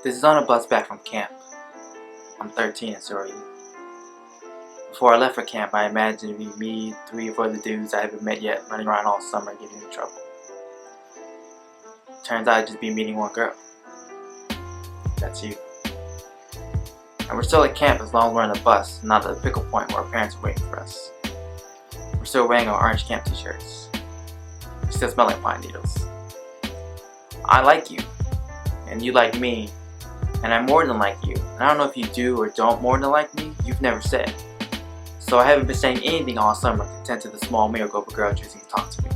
This is on a bus back from camp. I'm 13 and so are you. Before I left for camp, I imagined it'd be me, 3 or 4 other dudes I haven't met yet, running around all summer getting into trouble. Turns out I'd just be meeting one girl. That's you. And we're still at camp as long as we're on the bus, not at the pickle point where our parents are waiting for us. We're still wearing our orange camp t-shirts. We still smell like pine needles. I like you, and you like me, and I more than like you. And I don't know if you do or don't more than like me, you've never said. So I haven't been saying anything all summer, content to the small miracle of a girl choosing to talk to me,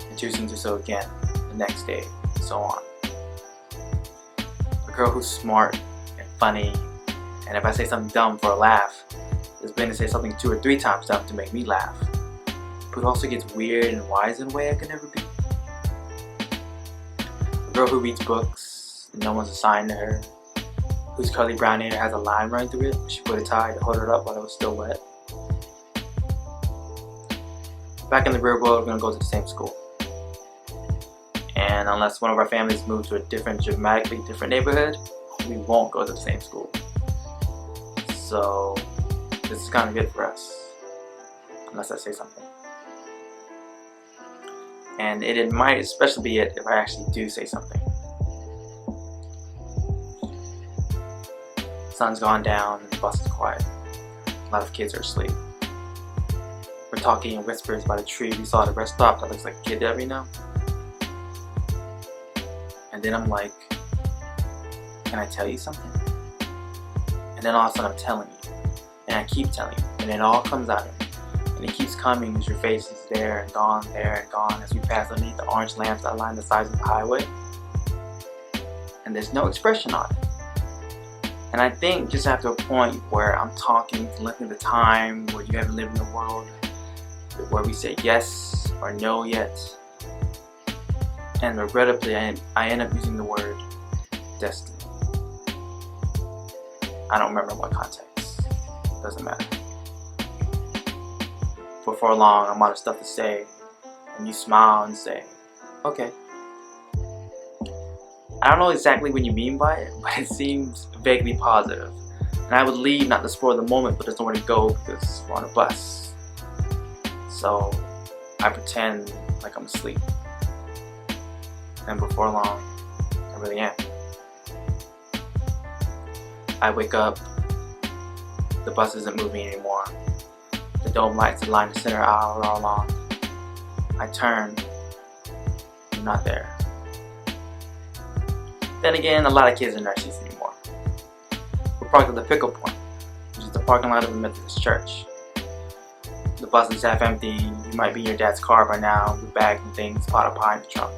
and choosing to do so again the next day, and so on. A girl who's smart and funny, and if I say something dumb for a laugh, is willing to say something 2 or 3 times dumb to make me laugh, but also gets weird and wise in a way I could never be. A girl who reads books and no one's assigned to her, whose curly brown hair has a line running through it, she put a tie to hold it up while it was still wet. Back in the real world, we're gonna go to the same school. And unless one of our families moves to a dramatically different neighborhood, we won't go to the same school. So, this is kind of good for us. Unless I say something. And it might especially be it if I actually do say something. The sun's gone down and the bus is quiet. A lot of kids are asleep. We're talking in whispers by the tree we saw at the rest stop that looks like a kid that we know. And then I'm like, can I tell you something? And then all of a sudden I'm telling you. And I keep telling you. And it all comes out of me. And it keeps coming as your face is there and gone as we pass underneath the orange lamps that line the sides of the highway. And there's no expression on it. And I think just after a point where I'm talking, looking at the time where you haven't lived in the world, where we say yes or no yet, and regrettably I end up using the word destiny. I don't remember what context. Doesn't matter. Before long, I'm out of stuff to say, and you smile and say, okay. I don't know exactly what you mean by it, but it seems vaguely positive. And I would leave not to spoil the moment, but there's nowhere to go because we're on a bus. So I pretend like I'm asleep. And before long, I really am. I wake up, the bus isn't moving anymore. The dome lights that line the center aisle are along. I turn, you're not there. Then again, a lot of kids are in our seats anymore. We're parked at the pickle point, which is the parking lot of a Methodist church. The bus is half empty, you might be in your dad's car by now, with bags and things, pot of pie in the trunk.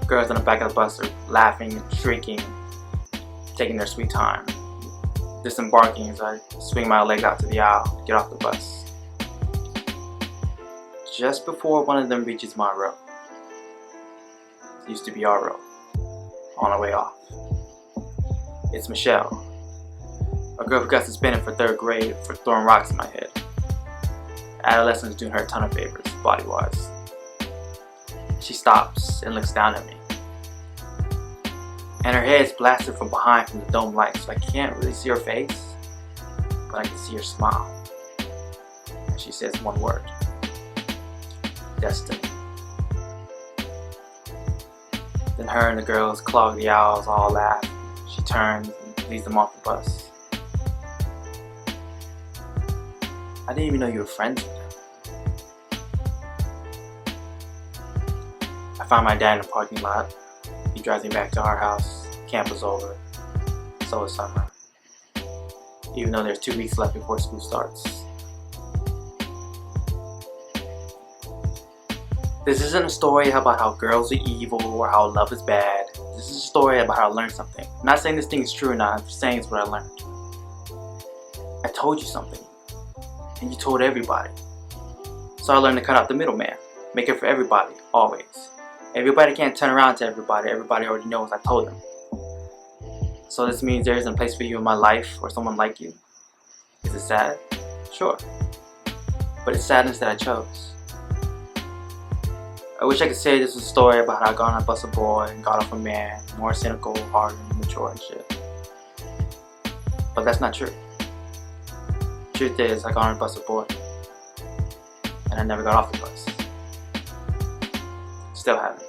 Girls in the back of the bus are laughing and shrieking, taking their sweet time. Disembarking as I swing my leg out to the aisle to get off the bus. Just before one of them reaches my row. It used to be our row. On our way off. It's Michelle. A girl who got suspended for 3rd grade for throwing rocks in my head. Adolescence doing her a ton of favors, body-wise. She stops and looks down at me. And her head's blasted from behind from the dome light, so I can't really see her face, but I can see her smile. And she says one word. Destiny. Then her and the girls clog the aisles, all laugh. She turns and leads them off the bus. I didn't even know you were friends with them. I found my dad in the parking lot. He drives me back to our house. Camp is over. So is summer. Even though there's 2 weeks left before school starts. This isn't a story about how girls are evil or how love is bad. This is a story about how I learned something. I'm not saying this thing is true or not. I'm just saying it's what I learned. I told you something. And you told everybody. So I learned to cut out the middleman. Make it for everybody, always. Everybody can't turn around to everybody. Everybody already knows I told them. So this means there isn't a place for you in my life or someone like you. Is it sad? Sure. But it's sadness that I chose. I wish I could say this was a story about how I got on a bus of boy and got off a man, more cynical, harder, and mature. chore and shit. But that's not true. Truth is, I got on a bus with boy, and I never got off the bus. Still haven't.